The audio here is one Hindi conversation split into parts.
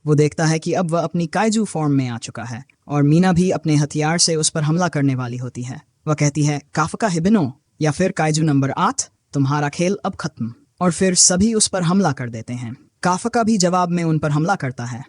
वो देखता है कि अब वह अपनी काइजू फॉर्म में आ चुका है और मीना भी अपने हथियार से उस पर हमला करने वाली होती है। वह कहती है, काफका हिबिनो, या फिर काइजू नंबर 8, तुम्हारा खेल अब खत्म। और फिर सभी उस पर हमला कर देते हैं। काफका भी जवाब में उन पर हमला करता है।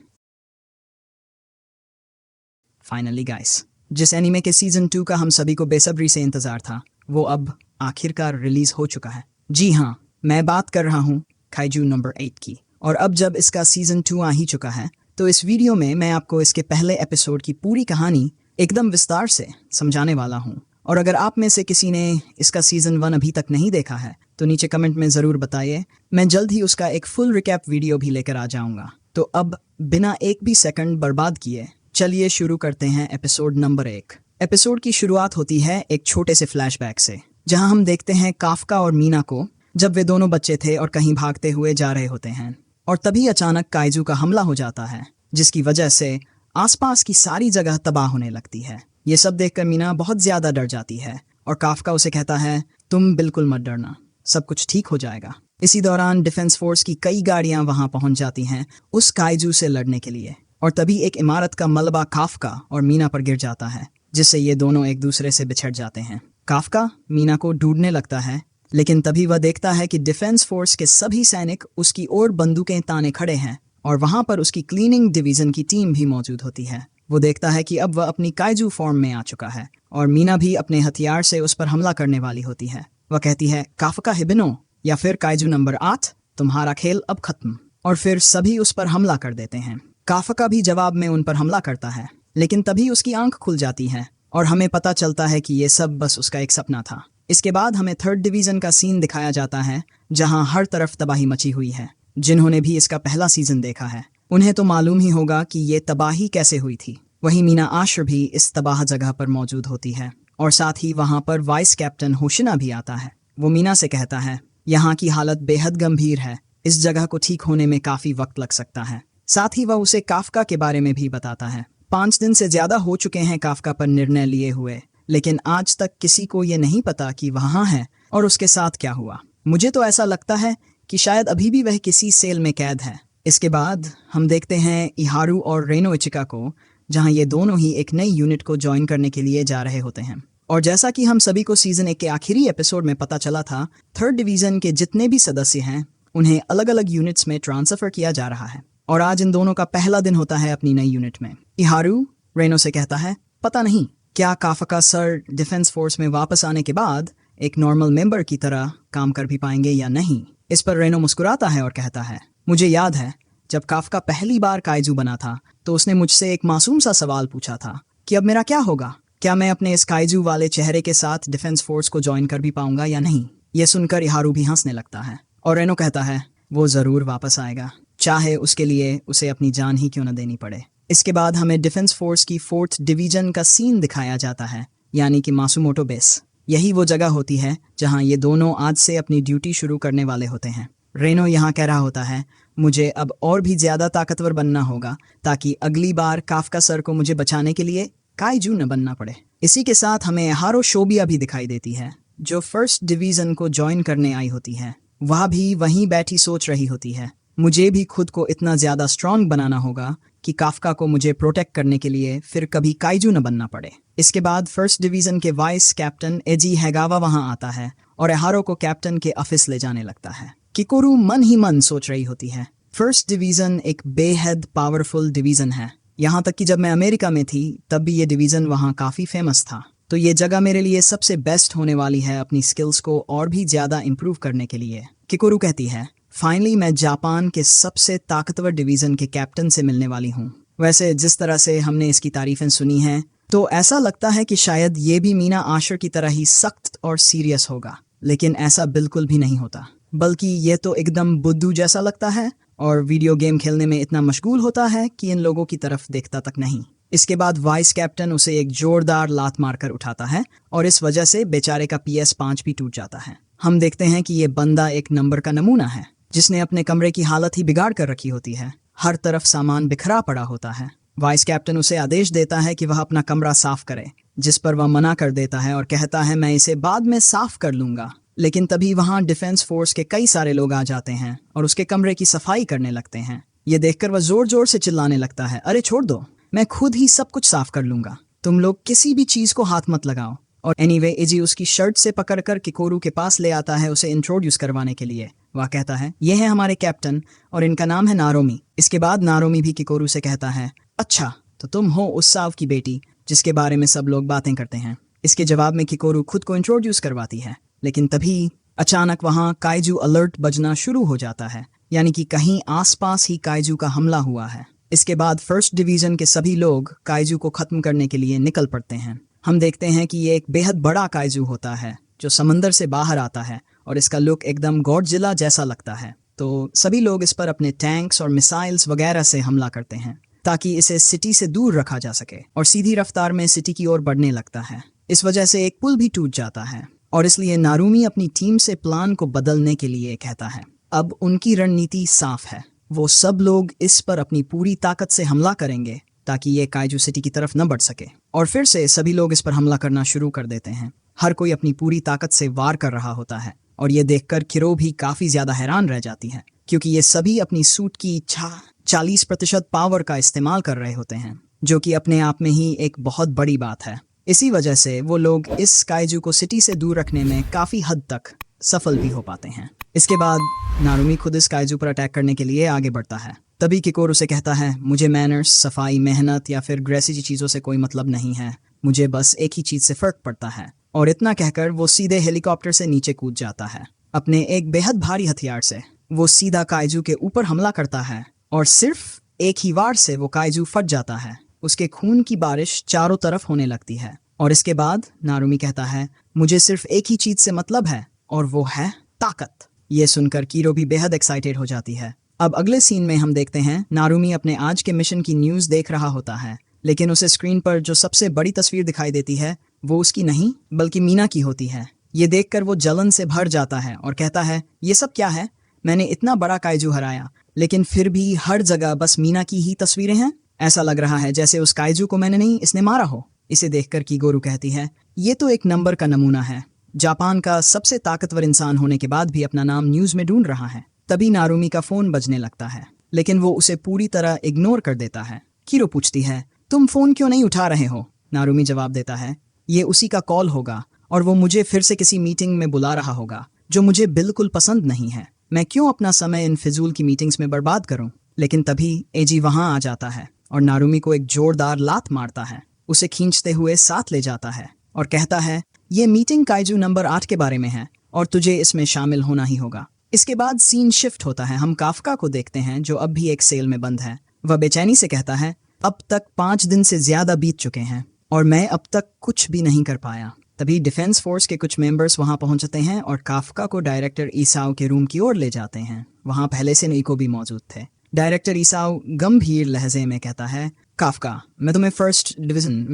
फाइनली गाइस, जिस एनीमे के सीजन 2 का हम सभी को बेसब्री से इंतजार था, वो अब आखिरकार रिलीज हो चुका है। जी हाँ, मैं बात कर रहा हूँ काइजू नंबर 8 की। और अब जब इसका सीजन 2 आ ही चुका है, तो इस वीडियो में मैं आपको इसके पहले एपिसोड की पूरी कहानी एकदम विस्तार से समझाने वाला हूँ। और अगर आप में से किसी ने इसका सीजन 1 अभी तक नहीं देखा है, तो नीचे कमेंट में ज़रूर बताइए। मैं जल्द ही उसका एक फुल रिकैप वीडियो भी लेकर आ जाऊँगा। तो अब बिना एक भी सेकंड बर्बाद किए चलिए शुरू करते हैं एपिसोड नंबर 1। एपिसोड की शुरुआत होती है एक छोटे से फ्लैशबैक से, जहां हम देखते हैं काफका और मीना को जब वे दोनों बच्चे थे और कहीं भागते हुए जा रहे होते हैं। और तभी अचानक काइजू का हमला हो जाता है, जिसकी वजह से आसपास की सारी जगह तबाह होने लगती है। ये सब देखकर मीना बहुत ज्यादा डर जाती है और काफका उसे कहता है, तुम बिल्कुल मत डरना, सब कुछ ठीक हो जाएगा। इसी दौरान डिफेंस फोर्स की कई गाड़ियां वहां पहुंच जाती हैं उस काइजू से लड़ने के लिए। और तभी एक इमारत का मलबा काफका और मीना पर गिर जाता है, जिससे ये दोनों एक दूसरे से बिछड़ जाते हैं। काफका मीना को ढूंढने लगता है, लेकिन तभी वह देखता है कि डिफेंस फोर्स के सभी सैनिक उसकी ओर बंदूकें ताने खड़े हैं और वहां पर उसकी क्लीनिंग डिवीजन की टीम भी मौजूद होती है। वो देखता है कि अब वह अपनी काइजू फॉर्म में आ चुका है और मीना भी अपने हथियार से उस पर हमला करने वाली होती है। वह कहती है, काफका हिबिनो, या फिर काइजू नंबर 8, तुम्हारा खेल अब खत्म। और फिर सभी उस पर हमला कर देते हैं। काफका भी जवाब में उन पर हमला करता है, लेकिन तभी उसकी आंख खुल जाती है और हमें पता चलता है कि ये सब बस उसका एक सपना था। इसके बाद हमें 3rd डिवीजन का सीन दिखाया जाता है, जहां हर तरफ तबाही मची हुई है। जिन्होंने भी इसका पहला सीजन देखा है, उन्हें तो मालूम ही होगा कि ये तबाही कैसे हुई थी। वहीं मीना आश्र भी इस तबाह जगह पर मौजूद होती है और साथ ही वहां पर वाइस कैप्टन होशिना भी आता है। वो मीना से कहता है, यहाँ की हालत बेहद गंभीर है, इस जगह को ठीक होने में काफी वक्त लग सकता है। साथ ही वह उसे काफका के बारे में भी बताता है। 5 दिन से ज्यादा हो चुके हैं काफका पर निर्णय लिए हुए, लेकिन आज तक किसी को ये नहीं पता कि वहाँ है और उसके साथ क्या हुआ। मुझे तो ऐसा लगता है कि शायद अभी भी वह किसी सेल में कैद है। इसके बाद हम देखते हैं इहारू और रेनो इचिका को, जहाँ ये दोनों ही एक नई यूनिट को ज्वाइन करने के लिए जा रहे होते हैं। और जैसा कि हम सभी को सीजन 1 के आखिरी एपिसोड में पता चला था, 3rd डिवीजन के जितने भी सदस्य हैं उन्हें अलग अलग यूनिट्स में ट्रांसफर किया जा रहा है। और आज इन दोनों का पहला दिन होता है अपनी नई यूनिट में। इहारू रेनो से कहता है, पता नहीं क्या काफका सर डिफेंस फोर्स में वापस आने के बाद एक नॉर्मल मेंबर की तरह काम कर भी पाएंगे या नहीं। इस पर रेनो मुस्कुराता है और कहता है, मुझे याद है जब काफका पहली बार काइजू बना था तो उसने मुझसे एक मासूम सा सवाल पूछा था कि अब मेरा क्या होगा, क्या मैं अपने इस काइजू वाले चेहरे के साथ डिफेंस फोर्स को ज्वाइन कर भी पाऊंगा या नहीं। यह सुनकर इहारू भी हंसने लगता है और रेनो कहता है, वो जरूर वापस आएगा, चाहे उसके लिए उसे अपनी जान ही क्यों न देनी पड़े। इसके बाद हमें डिफेंस फोर्स की 4th डिवीजन का सीन दिखाया जाता है, यानी कि मासुमोटो बेस। यही वो जगह होती है जहां ये दोनों आज से अपनी ड्यूटी शुरू करने वाले होते हैं। रेनो यहाँ कह रहा होता है, मुझे अब और भी ज्यादा ताकतवर बनना होगा ताकि अगली बार काफका सर को मुझे बचाने के लिए काइजू न बनना पड़े। इसी के साथ हमें हारो शोबिया भी दिखाई देती है, जो 1st डिवीजन को ज्वाइन करने आई होती है। वह भी वहीं बैठी सोच रही होती है, मुझे भी खुद को इतना ज्यादा स्ट्रांग बनाना होगा कि काफका को मुझे प्रोटेक्ट करने के लिए फिर कभी काइजू न बनना पड़े। इसके बाद 1st डिवीजन के वाइस कैप्टन एजी हैगावा वहां आता है और एहारो को कैप्टन के ऑफिस ले जाने लगता है। किकोरू मन ही मन सोच रही होती है, 1st डिवीजन एक बेहद पावरफुल डिवीजन है। यहाँ तक कि जब मैं अमेरिका में थी तब भी ये डिवीजन वहाँ काफी फेमस था, तो ये जगह मेरे लिए सबसे बेस्ट होने वाली है अपनी स्किल्स को और भी ज्यादा इम्प्रूव करने के लिए। किकोरू कहती है, फाइनली मैं जापान के सबसे ताकतवर डिवीजन के कैप्टन से मिलने वाली हूँ। वैसे जिस तरह से हमने इसकी तारीफें सुनी हैं, तो ऐसा लगता है कि शायद ये भी मीना आश्र की तरह ही सख्त और सीरियस होगा, लेकिन ऐसा बिल्कुल भी नहीं होता, बल्कि ये तो एकदम बुद्धू जैसा लगता है और वीडियो गेम खेलने में इतना मशगूल होता है कि इन लोगों की तरफ देखता तक नहीं। इसके बाद वाइस कैप्टन उसे एक जोरदार लात मारकर उठाता है और इस वजह से बेचारे का PS5 भी टूट जाता है। हम देखते हैं कि ये बंदा एक नंबर का नमूना है, जिसने अपने कमरे की हालत ही बिगाड़ कर रखी होती है। हर तरफ सामान बिखरा पड़ा होता है। वाइस कैप्टन उसे आदेश देता है कि वह अपना कमरा साफ करे, जिस पर वह मना कर देता है और कहता है, मैं इसे बाद में साफ कर लूंगा। लेकिन तभी वहां डिफेंस फोर्स के कई सारे लोग आ जाते हैं और उसके कमरे की सफाई करने लगते हैं। ये देखकर वह जोर जोर से चिल्लाने लगता है, अरे छोड़ दो, मैं खुद ही सब कुछ साफ कर लूंगा, तुम लोग किसी भी चीज को हाथ मत लगाओ। और एनीवे एजी उसकी शर्ट से पकड़कर किकोरू के पास ले आता है उसे इंट्रोड्यूस करवाने के लिए। वह कहता है, ये है हमारे कैप्टन और इनका नाम है नारोमी। इसके बाद नारोमी भी किकोरू से कहता है, अच्छा तो तुम हो उस साव की बेटी जिसके बारे में सब लोग बातें करते हैं। इसके जवाब में किकोरू खुद को इंट्रोड्यूस करवाती है, लेकिन तभी अचानक वहां काइजू अलर्ट बजना शुरू हो जाता है, यानी कि कहीं आसपास ही काइजू का हमला हुआ है। इसके बाद फर्स्ट डिवीजन के सभी लोग काइजू को खत्म करने के लिए निकल पड़ते हैं। हम देखते हैं कि ये एक बेहद बड़ा काइजू होता है जो समंदर से बाहर आता है और इसका लुक एकदम गॉडजिला जैसा लगता है। तो सभी लोग इस पर अपने टैंक्स और मिसाइल्स वगैरह से हमला करते हैं ताकि इसे सिटी से दूर रखा जा सके, और सीधी रफ्तार में सिटी की ओर बढ़ने लगता है। इस वजह से एक पुल भी टूट जाता है और इसलिए नारुमी अपनी टीम से प्लान को बदलने के लिए कहता है। अब उनकी रणनीति साफ है, वो सब लोग इस पर अपनी पूरी ताकत से हमला करेंगे ताकि ये काइजू सिटी की तरफ न बढ़ सके। और फिर से सभी लोग इस पर हमला करना शुरू कर देते हैं। हर कोई अपनी पूरी ताकत से वार कर रहा होता है और ये देखकर किरो भी काफी ज्यादा हैरान रह जाती है, क्योंकि ये सभी अपनी सूट की 40% पावर का इस्तेमाल कर रहे होते हैं, जो कि अपने आप में ही एक बहुत बड़ी बात है। इसी वजह से वो लोग इस काइजू को सिटी से दूर रखने में काफी हद तक सफल भी हो पाते हैं। इसके बाद नारुमी खुद इस काइजू पर अटैक करने के लिए आगे बढ़ता है। तभी किकोरू से कहता है, मुझे मैनर्स, सफाई, मेहनत या फिर ग्रेसी चीज़ों से कोई मतलब नहीं है, मुझे बस एक ही चीज़ से फ़र्क पड़ता है। और इतना कहकर वो सीधे हेलीकॉप्टर से नीचे कूद जाता है। अपने एक बेहद भारी हथियार से वो सीधा काइजू के ऊपर हमला करता है और सिर्फ एक ही वार से वो काइजू फट जाता है। उसके खून की बारिश चारों तरफ होने लगती है। और इसके बाद नारुमी कहता है, मुझे सिर्फ एक ही चीज़ से मतलब है और वो है ताकत। ये सुनकर कीरो भी बेहद एक्साइटेड हो जाती है। अब अगले सीन में हम देखते हैं नारुमी अपने आज के मिशन की न्यूज़ देख रहा होता है, लेकिन उसे स्क्रीन पर जो सबसे बड़ी तस्वीर दिखाई देती है वो उसकी नहीं बल्कि मीना की होती है। ये देखकर वो जलन से भर जाता है और कहता है, ये सब क्या है? मैंने इतना बड़ा काइजू हराया, लेकिन फिर भी हर जगह बस मीना की ही तस्वीरें हैं। ऐसा लग रहा है जैसे उस काइजू को मैंने नहीं, इसने मारा हो। इसे देखकर किगोरू कहती है, ये तो एक नंबर का नमूना है। जापान का सबसे ताकतवर इंसान होने के बाद भी अपना नाम न्यूज़ में ढूंढ रहा है। तभी नारुमी का फोन बजने लगता है, लेकिन वो उसे पूरी तरह इग्नोर कर देता है। कीरो पूछती है, तुम फोन क्यों नहीं उठा रहे हो? नारुमी जवाब देता है, ये उसी का कॉल होगा और वो मुझे फिर से किसी मीटिंग में बुला रहा होगा जो मुझे बिल्कुल पसंद नहीं है। मैं क्यों अपना समय इन फिजूल की मीटिंग्स में बर्बाद करूं? लेकिन तभी एजी वहां आ जाता है और नारुमी को एक जोरदार लात मारता है। उसे खींचते हुए साथ ले जाता है और कहता है, ये मीटिंग काइजू नंबर 8 के बारे में है और तुझे इसमें शामिल होना ही होगा। इसके बाद सीन शिफ्ट होता है। हम काफका को देखते हैं जो अब भी एक सेल में बंद है। वह बेचैनी से कहता है, अब तक 5 दिन से ज्यादा बीत चुके हैं और मैं अब तक कुछ भी नहीं कर पाया। तभी डिफेंस फोर्स के कुछ मेंबर्स वहां पहुंचते हैं और काफका को डायरेक्टर ईसाओ के रूम की ओर ले जाते हैं। वहां पहले से नीको भी मौजूद थे। डायरेक्टर ईसाओ गंभीर लहजे में कहता है, काफका, मैं तुम्हें फर्स्ट डिवीजन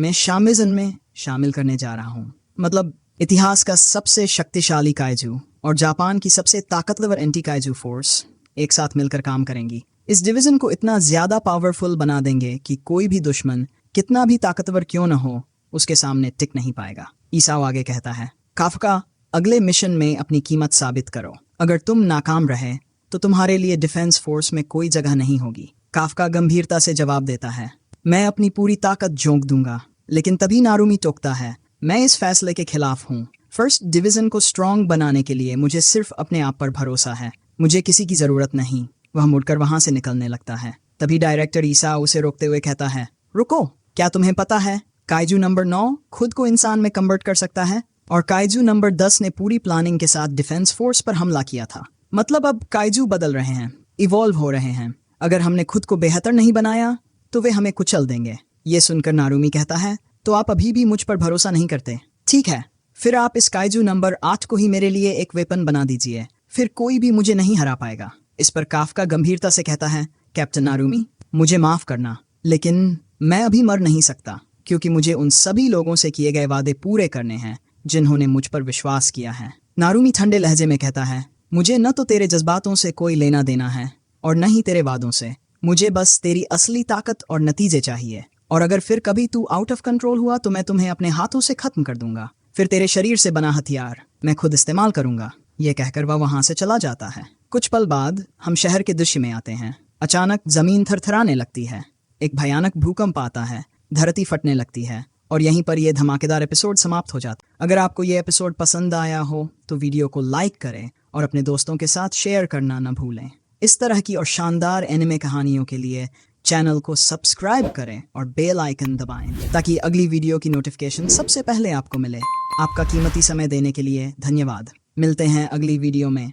में शामिल करने जा रहा हूँ। मतलब इतिहास का सबसे शक्तिशाली काइजू और जापान की सबसे ताकतवर एंटी काइजू फोर्स एक साथ मिलकर काम करेंगी। इस डिवीजन को इतना ज्यादा पावरफुल बना देंगे कि कोई भी दुश्मन कितना भी ताकतवर क्यों न हो उसके सामने टिक नहीं पाएगा। ईसाओ आगे कहता है, काफका, अगले मिशन में अपनी कीमत साबित करो। अगर तुम नाकाम रहे तो तुम्हारे लिए डिफेंस फोर्स में कोई जगह नहीं होगी। काफका गंभीरता से जवाब देता है, मैं अपनी पूरी ताकत झोंक दूंगा। लेकिन तभी नारुमी टोकता है, मैं इस फैसले के खिलाफ हूँ। फर्स्ट डिवीजन को स्ट्रॉन्ग बनाने के लिए मुझे सिर्फ अपने आप पर भरोसा है, मुझे किसी की जरूरत नहीं। वह मुड़कर वहां से निकलने लगता है। तभी डायरेक्टर ईसाओ उसे रोकते हुए कहता है, रुको, क्या तुम्हें पता है काइजू नंबर 9 खुद को इंसान में कन्वर्ट कर सकता है और काइजू नंबर 10 ने पूरी प्लानिंग के साथ डिफेंस फोर्स पर हमला किया था। मतलब अब काइजू बदल रहे हैं, इवॉल्व हो रहे हैं। अगर हमने खुद को बेहतर नहीं बनाया तो वे हमें कुचल देंगे। ये सुनकर नारुमी कहता है, तो आप अभी भी मुझ पर भरोसा नहीं करते? ठीक है, फिर आप इस काइजू नंबर 8 को ही मेरे लिए एक वेपन बना दीजिए, फिर कोई भी मुझे नहीं हरा पाएगा। इस पर काफका गंभीरता से कहता है, कैप्टन नारुमी, मुझे माफ करना, लेकिन मैं अभी मर नहीं सकता क्योंकि मुझे उन सभी लोगों से किए गए वादे पूरे करने हैं जिन्होंने मुझ पर विश्वास किया है। नारुमी ठंडे लहजे में कहता है, मुझे न तो तेरे जज्बातों से कोई लेना देना है और न ही तेरे वादों से। मुझे बस तेरी असली ताकत और नतीजे चाहिए, और अगर फिर कभी तू आउट ऑफ कंट्रोल हुआ तो मैं तुम्हें अपने हाथों से खत्म कर दूंगा। फिर तेरे शरीर से बना हथियार मैं खुद इस्तेमाल करूंगा। यह कहकर वह वहां से चला जाता है। कुछ पल बाद हम शहर के दृश्य में आते हैं। अचानक जमीन थरथराने लगती है, एक भयानक भूकंप आता है, धरती फटने लगती है और यहीं पर यह धमाकेदार एपिसोड समाप्त हो जाता है। अगर आपको ये एपिसोड पसंद आया हो तो वीडियो को लाइक करें और अपने दोस्तों के साथ शेयर करना न भूलें। इस तरह की और शानदार एनिमे कहानियों के लिए चैनल को सब्सक्राइब करें और बेल आइकन दबाएं ताकि अगली वीडियो की नोटिफिकेशन सबसे पहले आपको मिले। आपका कीमती समय देने के लिए धन्यवाद। मिलते हैं अगली वीडियो में।